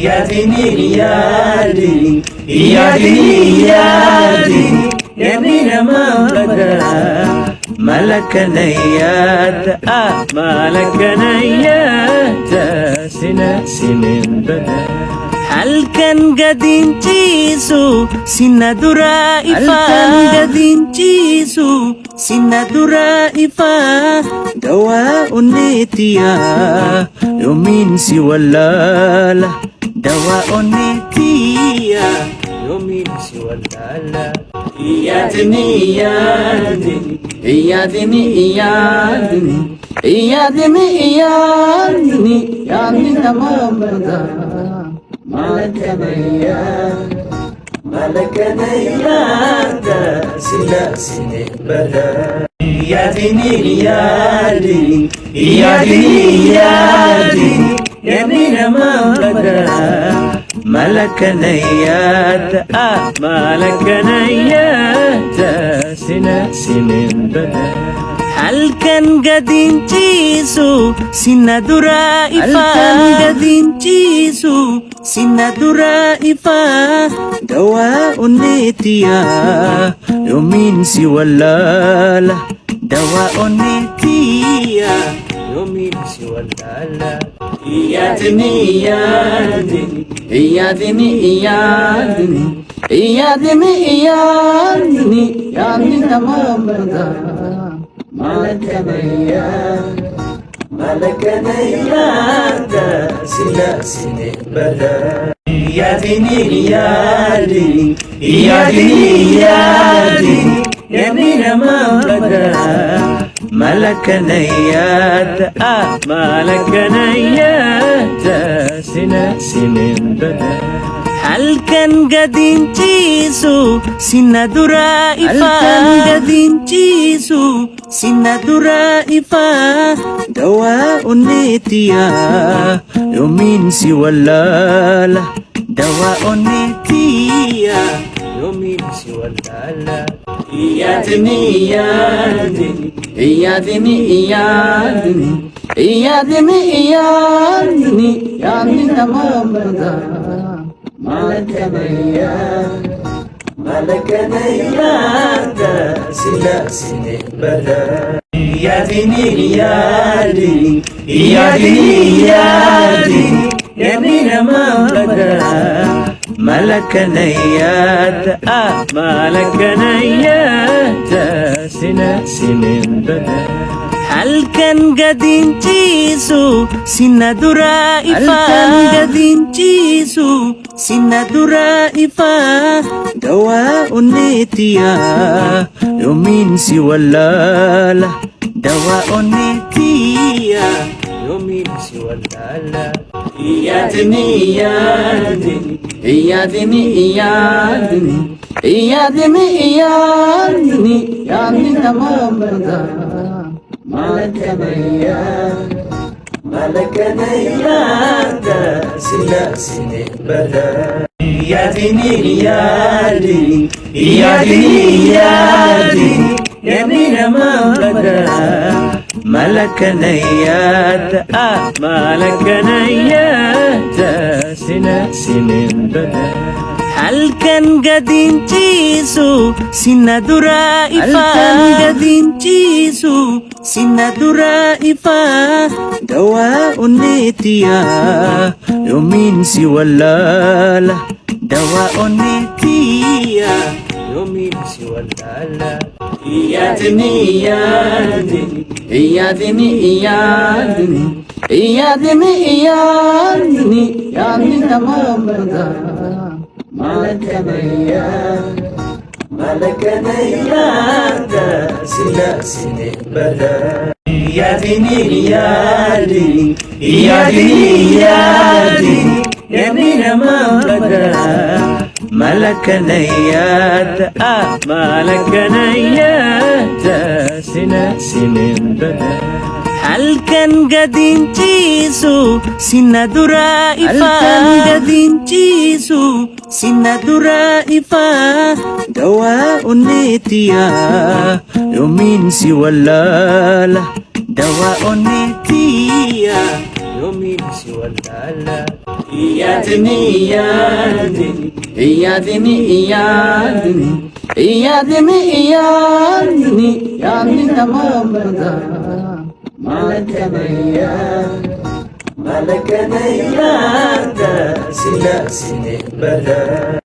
dini iya dini yamina mabada malakanayat malakanayat sina sinin bada halkan gadinchisu sinadura ifa dawa unetiya yumin si walala dawa unetiya yumin si walala iya dini yamina mabada malakanayat sila sinibada iya dini yamina mabada malakanayat malakanayat sina sinibada halkan gadinchisu sinadura ifa dawa unetiya yumin si walala dawa unetiya yumin si walala iya dini yamina mabada malakanayat sila sinibada iya dini yamina mabada malakanayat malakanayat sina sinibada halkan gadinchisu sinadura ifa dawa unetiya yumin si walala dawa unetiya yumin si walala iya dini yamina mabada malakanayat sila sinibada iya dini yamina mabada malakanayat malakanayat sina sinibada halkan gadinchisu sinadura ifa dawa unetiya yumin si walala dawa unetiya yumin si walala iya dini yamina mabada malakanayat sila sinibada iya dini yamina mabada malakanayat malakanayat sina sinibada halkan gadinchisu sinadura ifa dawa unetiya yumin si walala dawa unetiya yumin si walala iya dini yamina mabada malakanayat sila sinibada iya dini yamina mabada malakanayat malakanayat sina sinibada halkan gadinchisu sinadura ifa dawa unetiya yumin si walala dawa unetiya يومي سوى اللالا إيادني إيادني إيادني إيادني إيادني إيادني يعني تمام ملكنا إياد ملكنا إياد سلا سنين بدا